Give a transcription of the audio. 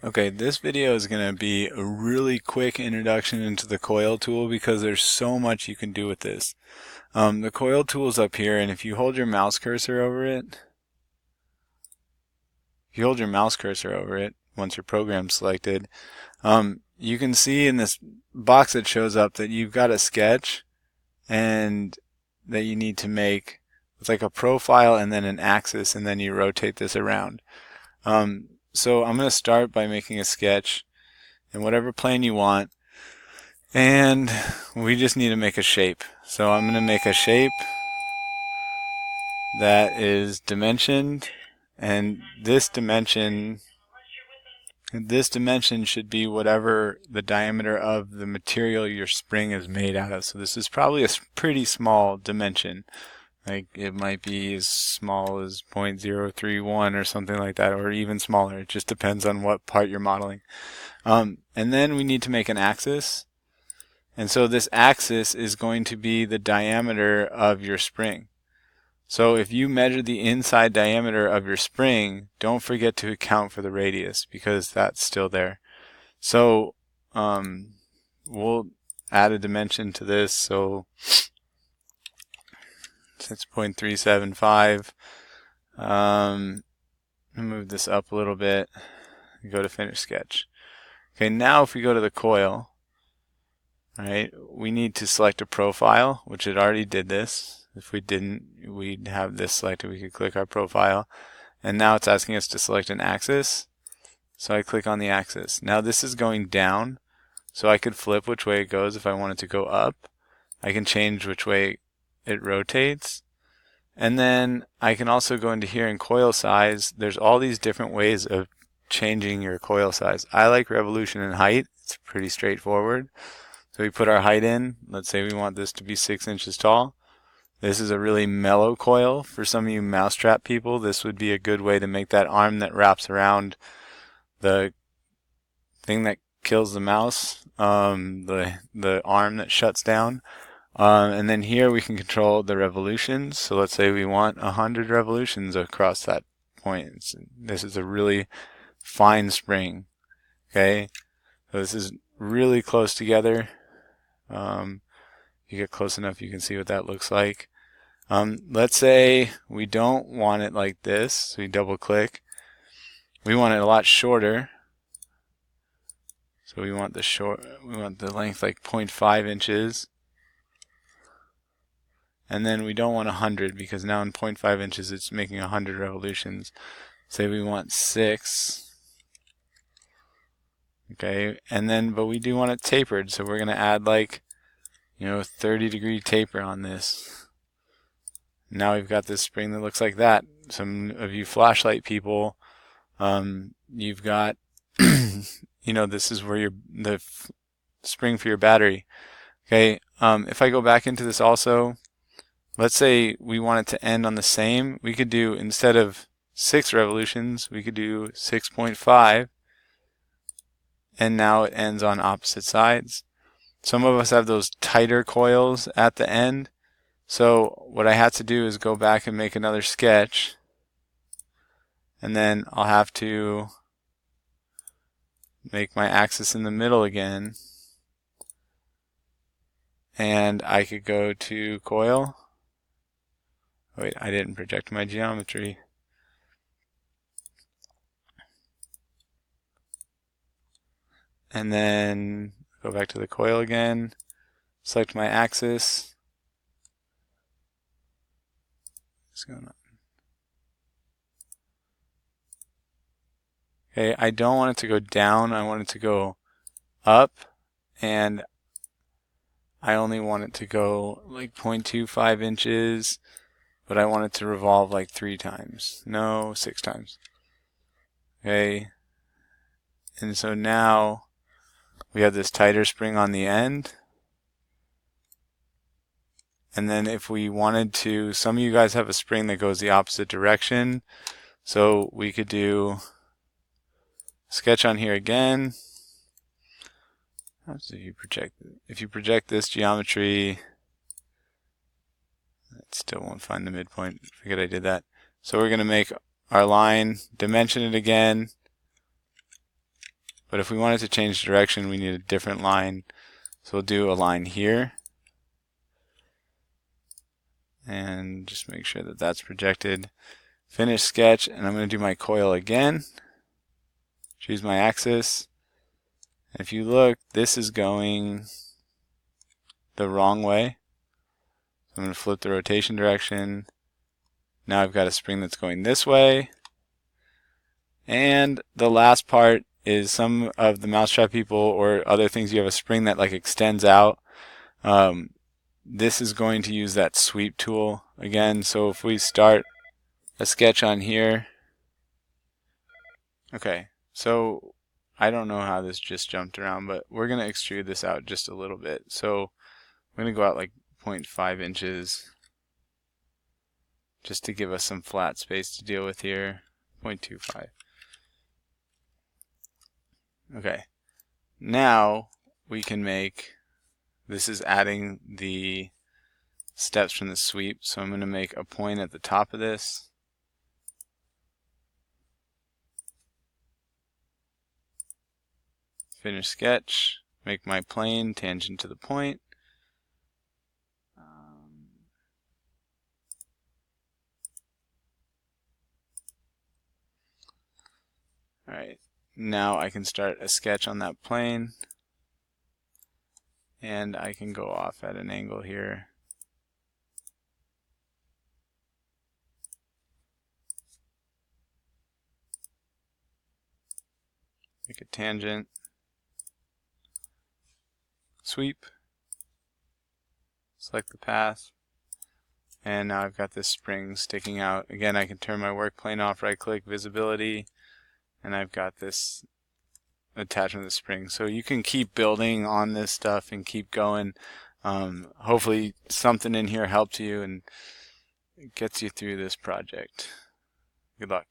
Okay, this video is going to be a really quick introduction into the coil tool because there's so much you can do with this. The coil tool is up here, and if you hold your mouse cursor over it, once your program's selected, you can see in this box that shows up that you've got a sketch and that you need to make. It's like a profile and then an axis, and then you rotate this around. So I'm going to start by making a sketch in whatever plane you want, and we just need to make a shape. So I'm going to make a shape that is dimensioned, and this dimension should be whatever the diameter of the material your spring is made out of. So this is probably a pretty small dimension. Like it might be as small as 0.031 or something like that, or even smaller. It just depends on what part you're modeling. And then we need to make an axis. And so this axis is going to be the diameter of your spring. So if you measure the inside diameter of your spring, don't forget to account for the radius because that's still there. So we'll add a dimension to this. So 6.375. Move this up a little bit and go to finish sketch. Okay, now if we go to the coil, right, we need to select a profile, which it already did this. If we didn't, we'd have this selected. We could click our profile. And now it's asking us to select an axis. So I click on the axis. Now this is going down, so I could flip which way it goes if I wanted to go up. I can change which way it rotates. And then I can also go into here in coil size. There's all these different ways of changing your coil size. I like revolution and height. It's pretty straightforward. So we put our height in. Let's say we want this to be 6 inches tall. This is a really mellow coil. For some of you mousetrap people, this would be a good way to make that arm that wraps around the thing that kills the mouse, the arm that shuts down. And then here we can control the revolutions. So let's say we want 100 revolutions across that point. This is a really fine spring. Okay, so this is really close together. You get close enough, you can see what that looks like. Let's say we don't want it like this, so we double click. We want it a lot shorter. So we want the length like 0.5 inches. And then we don't want 100 because now in 0.5 inches it's making 100 revolutions. Say we want 6. Okay, and then but we do want it tapered, so we're going to add like 30-degree taper on this. Now we've got this spring that looks like that. Some of you flashlight people, you've got this is where the spring for your battery. Okay, if I go back into this also, let's say we want it to end on the same. We could do, instead of 6 revolutions, we could do 6.5, and now it ends on opposite sides. Some of us have those tighter coils at the end. So what I have to do is go back and make another sketch, and then I'll have to make my axis in the middle again, and I could go to coil. Wait, I didn't project my geometry. And then go back to the coil again, select my axis. What's going on? Okay, I don't want it to go down, I want it to go up, and I only want it to go like 0.25 inches, but I want it to revolve like 3 times. No, 6 times. Okay, and so now we have this tighter spring on the end. And then if we wanted to, some of you guys have a spring that goes the opposite direction, so we could do sketch on here again. So if you project this geometry, it still won't find the midpoint. Forget I did that. So we're going to make our line, dimension it again, But if we wanted to change direction, we need a different line. So we'll do a line here. And just make sure that that's projected. Finish sketch, and I'm going to do my coil again. Choose my axis. If you look, this is going the wrong way. So I'm going to flip the rotation direction. Now I've got a spring that's going this way. And the last part is some of the mousetrap people or other things, you have a spring that like extends out. This is going to use that sweep tool again. So if we start a sketch on here. Okay, so I don't know how this just jumped around, but we're going to extrude this out just a little bit. So I'm going to go out like 0.5 inches just to give us some flat space to deal with here. 0.25. Okay, now we can make, this is adding the steps from the sweep, so I'm going to make a point at the top of this. Finish sketch, make my plane tangent to the point. Alright, now I can start a sketch on that plane, and I can go off at an angle here. Make a tangent, sweep, select the path, and now I've got this spring sticking out. Again, I can turn my work plane off, right click, visibility, and I've got this attachment of the spring. So you can keep building on this stuff and keep going. Hopefully something in here helped you and gets you through this project. Good luck.